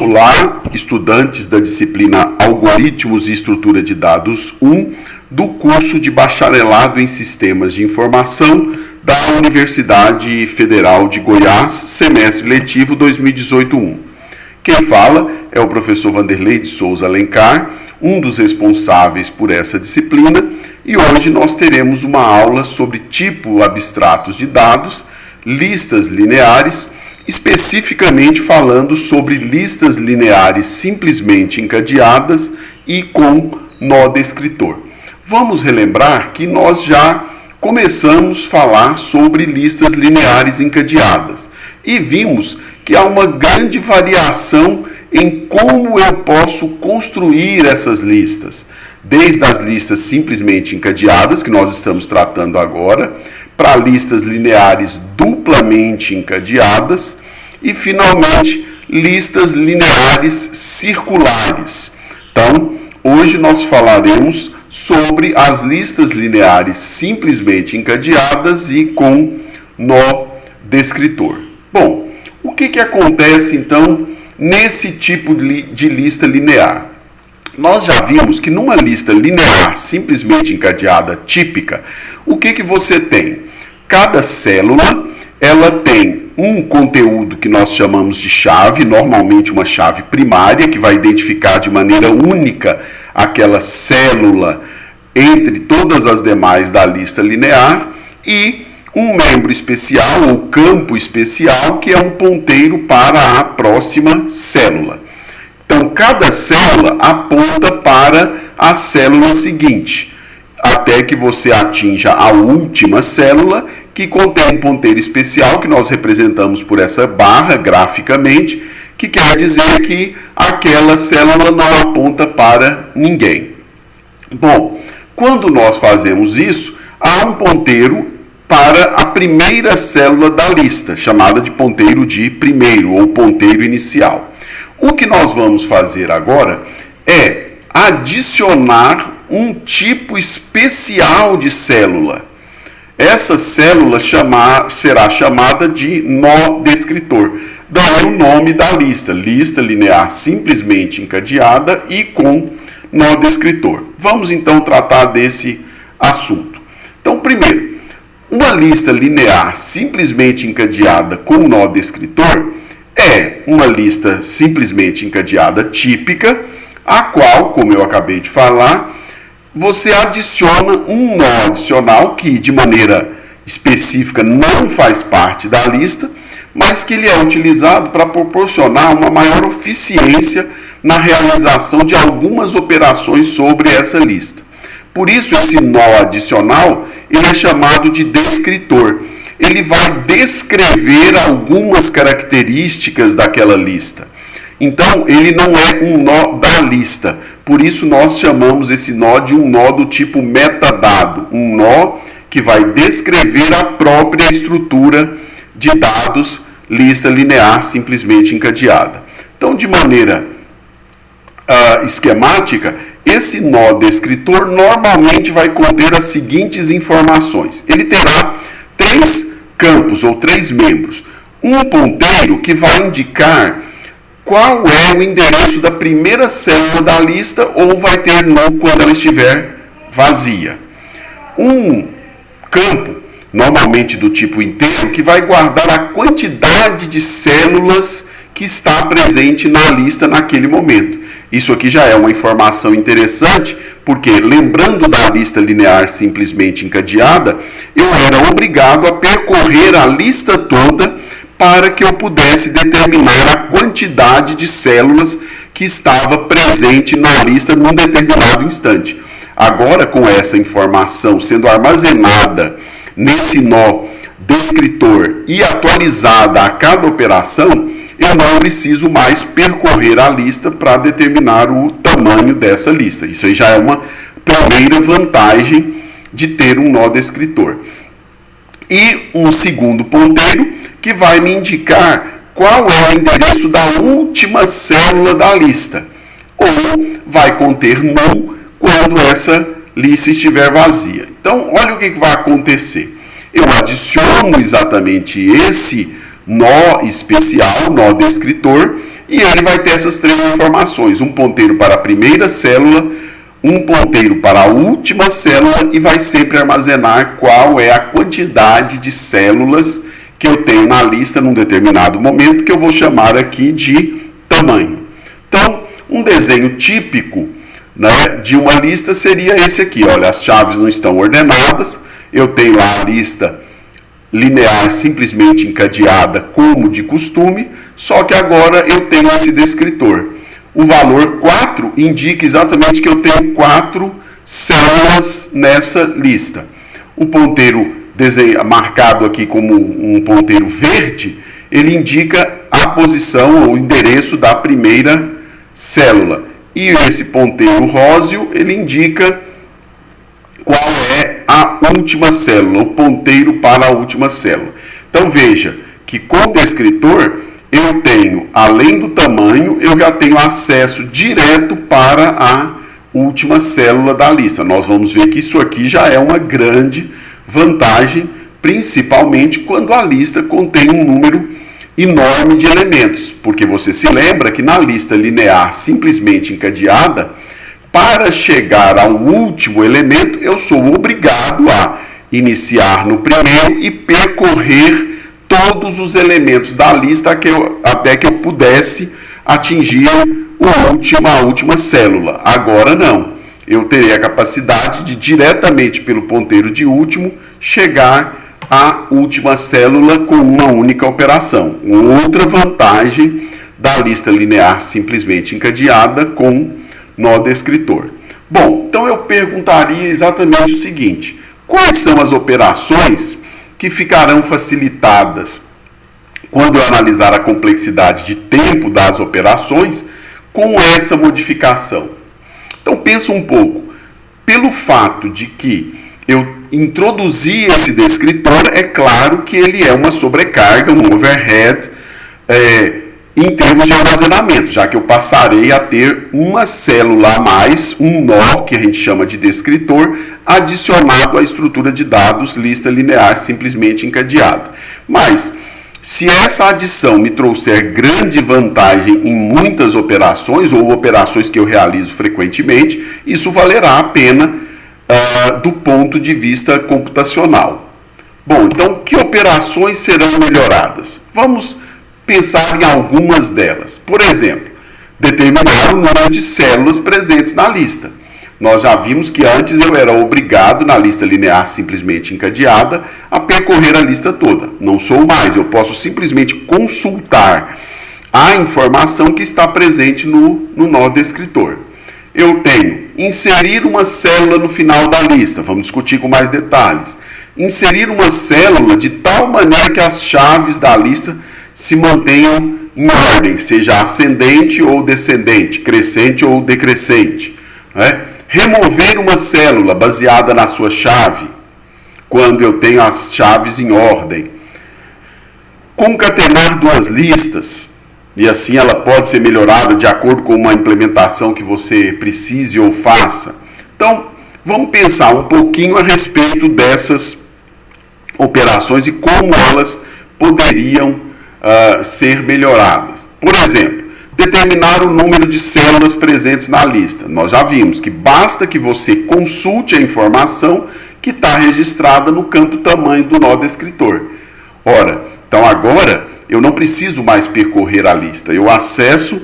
Olá, estudantes da disciplina Algoritmos e Estrutura de Dados 1 do curso de Bacharelado em Sistemas de Informação da Universidade Federal de Goiás, semestre letivo 2018-1. Quem fala é o professor Vanderlei de Souza Alencar, um dos responsáveis por essa disciplina, e hoje nós teremos uma aula sobre tipos abstratos de dados, listas lineares, especificamente falando sobre listas lineares simplesmente encadeadas e com nó descritor. Vamos relembrar que nós já começamos a falar sobre listas lineares encadeadas e vimos que há uma grande variação em como eu posso construir essas listas, desde as listas simplesmente encadeadas, que nós estamos tratando agora, para listas lineares duplamente encadeadas e, finalmente, listas lineares circulares. Então, hoje nós falaremos sobre as listas lineares simplesmente encadeadas e com nó descritor. Bom, o que acontece, então, nesse tipo de lista linear? Nós já vimos que numa lista linear simplesmente encadeada típica, o que você tem? Cada célula, ela tem um conteúdo que nós chamamos de chave, normalmente uma chave primária, que vai identificar de maneira única aquela célula entre todas as demais da lista linear, e um membro especial ou campo especial, que é um ponteiro para a próxima célula. Então, cada célula aponta para a célula seguinte, até que você atinja a última célula, que contém um ponteiro especial, que nós representamos por essa barra graficamente, que quer dizer que aquela célula não aponta para ninguém. Bom, quando nós fazemos isso, há um ponteiro para a primeira célula da lista, chamada de ponteiro de primeiro ou ponteiro inicial. O que nós vamos fazer agora é adicionar um tipo especial de célula. Essa célula será chamada de nó descritor. Daí o nome da lista, lista linear simplesmente encadeada e com nó descritor. Vamos então tratar desse assunto. Então, primeiro, uma lista linear simplesmente encadeada com nó descritor é uma lista simplesmente encadeada típica, a qual, como eu acabei de falar, você adiciona um nó adicional que, de maneira específica, não faz parte da lista, mas que ele é utilizado para proporcionar uma maior eficiência na realização de algumas operações sobre essa lista. Por isso, esse nó adicional ele é chamado de descritor. Ele vai descrever algumas características daquela lista. Então, ele não é um nó da lista. Por isso, nós chamamos esse nó de um nó do tipo metadado. Um nó que vai descrever a própria estrutura de dados, lista linear simplesmente encadeada. Então, de maneira esquemática, esse nó descritor normalmente vai conter as seguintes informações. Ele terá três campos ou três membros. Um ponteiro que vai indicar qual é o endereço da primeira célula da lista ou vai ter nó quando ela estiver vazia. Um campo, normalmente do tipo inteiro, que vai guardar a quantidade de células que está presente na lista naquele momento. Isso aqui já é uma informação interessante, porque lembrando da lista linear simplesmente encadeada, eu era obrigado a percorrer a lista toda para que eu pudesse determinar a quantidade de células que estava presente na lista num determinado instante. Agora, com essa informação sendo armazenada nesse nó descritor e atualizada a cada operação, eu não preciso mais percorrer a lista para determinar o tamanho dessa lista. Isso aí já é uma primeira vantagem de ter um nó descritor. E um segundo ponteiro que vai me indicar qual é o endereço da última célula da lista. Ou vai conter null quando essa lista estiver vazia. Então, olha o que vai acontecer. Eu adiciono exatamente esse nó especial, nó descritor, e ele vai ter essas três informações: um ponteiro para a primeira célula, um ponteiro para a última célula, e vai sempre armazenar qual é a quantidade de células que eu tenho na lista num determinado momento, que eu vou chamar aqui de tamanho. Então, um desenho típico, né, de uma lista seria esse aqui. Olha, as chaves não estão ordenadas, eu tenho lá a lista linear simplesmente encadeada como de costume, só que agora eu tenho esse descritor. O valor 4 indica exatamente que eu tenho 4 células nessa lista. O ponteiro marcado aqui como um ponteiro verde, ele indica a posição ou o endereço da primeira célula. E esse ponteiro róseo, ele indica qual é a última célula, o ponteiro para a última célula. Então veja que com o descritor eu tenho, além do tamanho, eu já tenho acesso direto para a última célula da lista. Nós vamos ver que isso aqui já é uma grande vantagem, principalmente quando a lista contém um número enorme de elementos, porque você se lembra que na lista linear simplesmente encadeada, para chegar ao último elemento, eu sou obrigado a iniciar no primeiro e percorrer todos os elementos da lista até que eu pudesse atingir a última célula. Agora não. Eu terei a capacidade de, diretamente pelo ponteiro de último, chegar à última célula com uma única operação. Outra vantagem da lista linear simplesmente encadeada com nó descritor. Bom, então eu perguntaria exatamente o seguinte: quais são as operações que ficarão facilitadas quando eu analisar a complexidade de tempo das operações com essa modificação? Então pensa um pouco. Pelo fato de que eu introduzi esse descritor, é claro que ele é uma sobrecarga, um overhead, em termos de armazenamento, já que eu passarei a ter uma célula a mais, um nó, que a gente chama de descritor, adicionado à estrutura de dados lista linear simplesmente encadeada. Mas, se essa adição me trouxer grande vantagem em muitas operações, ou operações que eu realizo frequentemente, isso valerá a pena do ponto de vista computacional. Bom, então, que operações serão melhoradas? Vamos pensar em algumas delas. Por exemplo, determinar o número de células presentes na lista. Nós já vimos que antes eu era obrigado, na lista linear simplesmente encadeada, a percorrer a lista toda. Não sou mais, eu posso simplesmente consultar a informação que está presente no nó descritor. Eu tenho inserir uma célula no final da lista. Vamos discutir com mais detalhes. Inserir uma célula de tal maneira que as chaves da lista se mantenham em ordem, seja ascendente ou descendente, crescente ou decrescente. Né? Remover uma célula baseada na sua chave, quando eu tenho as chaves em ordem. Concatenar duas listas, e assim ela pode ser melhorada de acordo com uma implementação que você precise ou faça. Então, vamos pensar um pouquinho a respeito dessas operações e como elas poderiam ser melhoradas. Por exemplo, determinar o número de células presentes na lista. Nós já vimos que basta que você consulte a informação que está registrada no campo tamanho do nó descritor. Ora, então agora eu não preciso mais percorrer a lista, eu acesso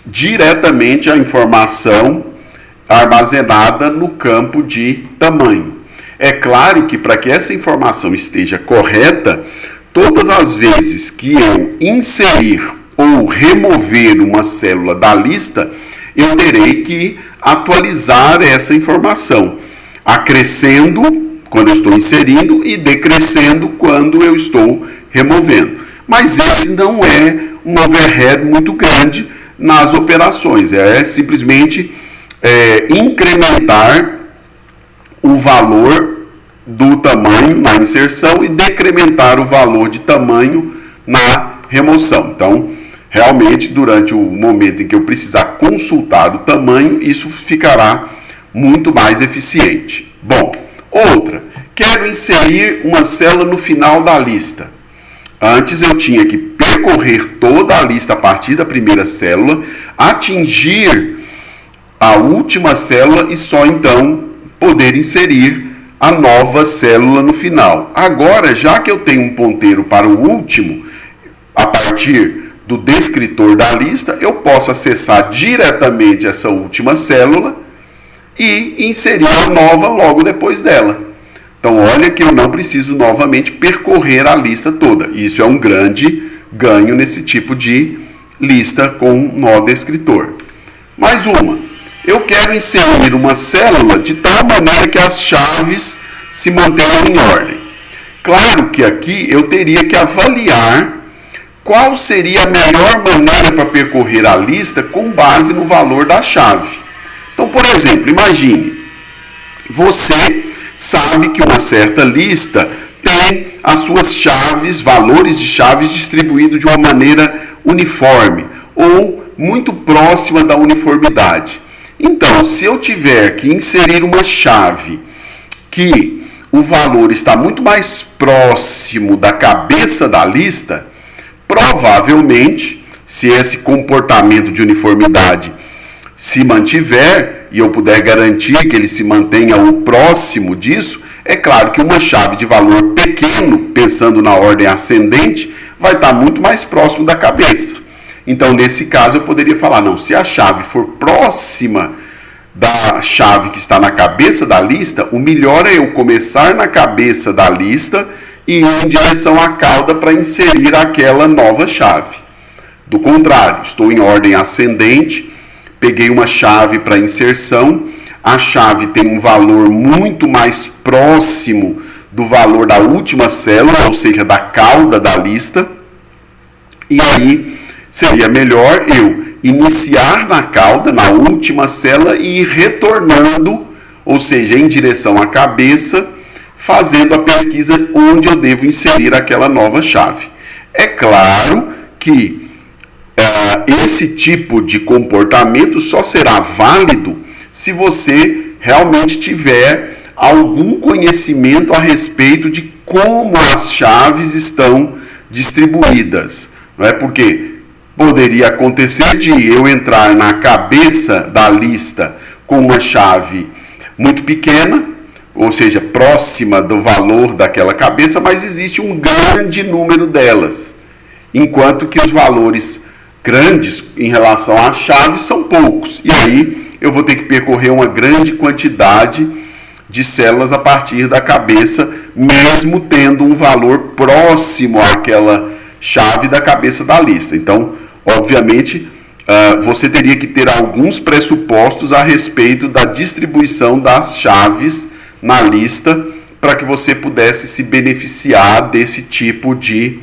diretamente a informação armazenada no campo de tamanho. É claro que para que essa informação esteja correta, todas as vezes que eu inserir ou remover uma célula da lista, eu terei que atualizar essa informação, acrescendo quando eu estou inserindo e decrescendo quando eu estou removendo. Mas esse não é um overhead muito grande nas operações, é simplesmente incrementar o valor do tamanho na inserção e decrementar o valor de tamanho na remoção. Então, realmente, durante o momento em que eu precisar consultar o tamanho, isso ficará muito mais eficiente. Bom, outra, quero inserir uma célula no final da lista. Antes eu tinha que percorrer toda a lista a partir da primeira célula, atingir a última célula e só então poder inserir a nova célula no final. Agora, já que eu tenho um ponteiro para o último, a partir do descritor da lista, eu posso acessar diretamente essa última célula e inserir a nova logo depois dela. Então, olha que eu não preciso novamente percorrer a lista toda. Isso é um grande ganho nesse tipo de lista com nó descritor. Mais uma. Eu quero inserir uma célula de tal maneira que as chaves se mantenham em ordem. Claro que aqui eu teria que avaliar qual seria a melhor maneira para percorrer a lista com base no valor da chave. Então, por exemplo, imagine, você sabe que uma certa lista tem as suas chaves, valores de chaves distribuídos de uma maneira uniforme ou muito próxima da uniformidade. Então, se eu tiver que inserir uma chave que o valor está muito mais próximo da cabeça da lista, provavelmente, se esse comportamento de uniformidade se mantiver e eu puder garantir que ele se mantenha o próximo disso, é claro que uma chave de valor pequeno, pensando na ordem ascendente, vai estar muito mais próximo da cabeça. Então, nesse caso, eu poderia falar, não, se a chave for próxima da chave que está na cabeça da lista, o melhor é eu começar na cabeça da lista e ir em direção à cauda para inserir aquela nova chave. Do contrário, estou em ordem ascendente, peguei uma chave para inserção, a chave tem um valor muito mais próximo do valor da última célula, ou seja, da cauda da lista, e aí seria melhor eu iniciar na cauda, na última célula, e ir retornando, ou seja, em direção à cabeça, fazendo a pesquisa onde eu devo inserir aquela nova chave. É claro que esse tipo de comportamento só será válido se você realmente tiver algum conhecimento a respeito de como as chaves estão distribuídas. Não é? Porque poderia acontecer de eu entrar na cabeça da lista com uma chave muito pequena, ou seja, próxima do valor daquela cabeça, mas existe um grande número delas, enquanto que os valores grandes em relação às chaves são poucos. E aí eu vou ter que percorrer uma grande quantidade de células a partir da cabeça, mesmo tendo um valor próximo àquela chave da cabeça da lista. Então, obviamente, você teria que ter alguns pressupostos a respeito da distribuição das chaves na lista para que você pudesse se beneficiar desse tipo de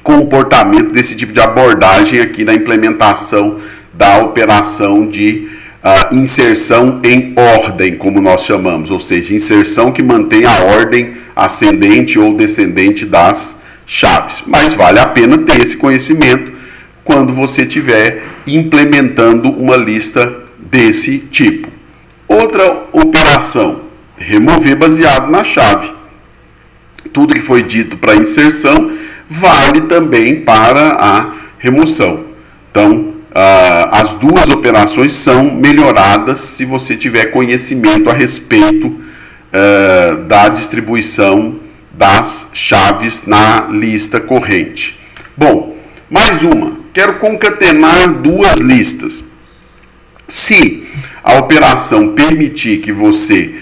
comportamento, desse tipo de abordagem aqui na implementação da operação de inserção em ordem, como nós chamamos, ou seja, inserção que mantém a ordem ascendente ou descendente das chaves. Mas vale a pena ter esse conhecimento quando você estiver implementando uma lista desse tipo. Outra operação, remover baseado na chave. Tudo que foi dito para inserção vale também para a remoção. Então, as duas operações são melhoradas se você tiver conhecimento a respeito da distribuição das chaves na lista corrente. Bom, mais uma. Quero concatenar duas listas. Se a operação permitir que você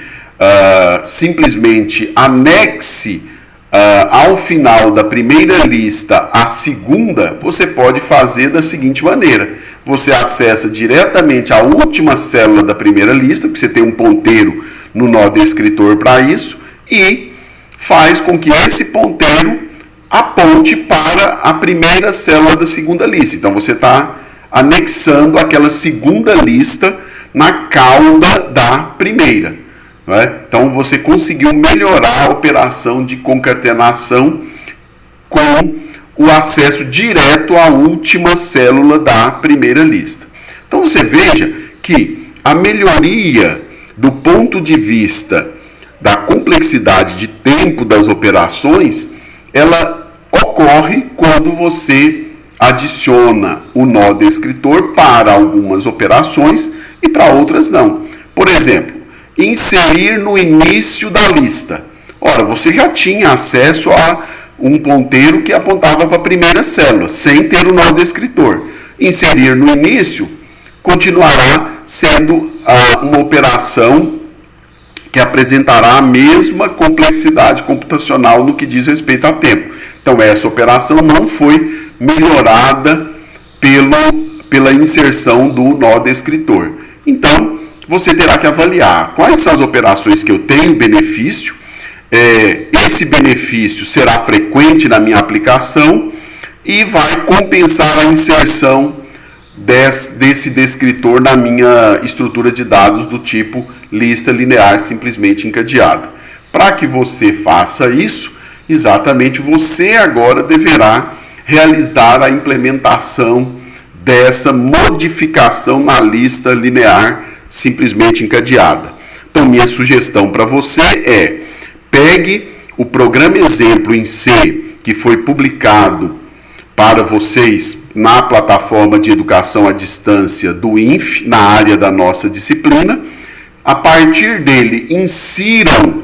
simplesmente anexe ao final da primeira lista a segunda, você pode fazer da seguinte maneira. Você acessa diretamente a última célula da primeira lista, porque você tem um ponteiro no nó descritor para isso, e faz com que esse ponteiro aponte para a primeira célula da segunda lista. Então você está anexando aquela segunda lista na cauda da primeira. Não é? Então você conseguiu melhorar a operação de concatenação com o acesso direto à última célula da primeira lista. Então você veja que a melhoria do ponto de vista da complexidade de tempo das operações, ela ocorre ocorre quando você adiciona o nó descritor para algumas operações e para outras não. Por exemplo, inserir no início da lista. Ora, você já tinha acesso a um ponteiro que apontava para a primeira célula, sem ter o nó descritor. Inserir no início continuará sendo uma operação que apresentará a mesma complexidade computacional no que diz respeito a tempo. Então, essa operação não foi melhorada pela inserção do nó descritor. Então, você terá que avaliar quais são as operações que eu tenho benefício, esse benefício será frequente na minha aplicação e vai compensar a inserção desse descritor na minha estrutura de dados do tipo lista linear simplesmente encadeada. Para que você faça isso, exatamente você agora deverá realizar a implementação dessa modificação na lista linear simplesmente encadeada. Então, minha sugestão para você é: pegue o programa exemplo em C que foi publicado para vocês na plataforma de educação à distância do INF, na área da nossa disciplina. A partir dele, insiram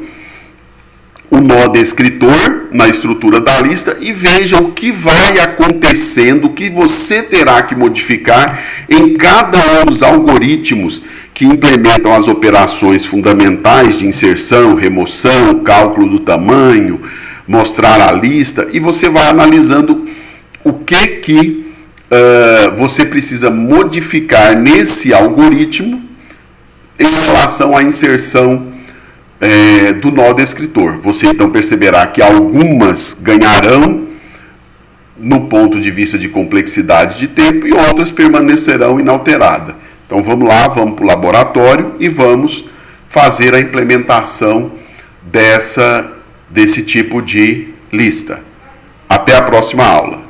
o nó descritor na estrutura da lista e vejam o que vai acontecendo, o que você terá que modificar em cada um dos algoritmos que implementam as operações fundamentais de inserção, remoção, cálculo do tamanho, mostrar a lista, e você vai analisando o que você precisa modificar nesse algoritmo em relação à inserção do nó descritor. Você então perceberá que algumas ganharão no ponto de vista de complexidade de tempo e outras permanecerão inalteradas. Então vamos lá, vamos para o laboratório e vamos fazer a implementação desse tipo de lista. Até a próxima aula.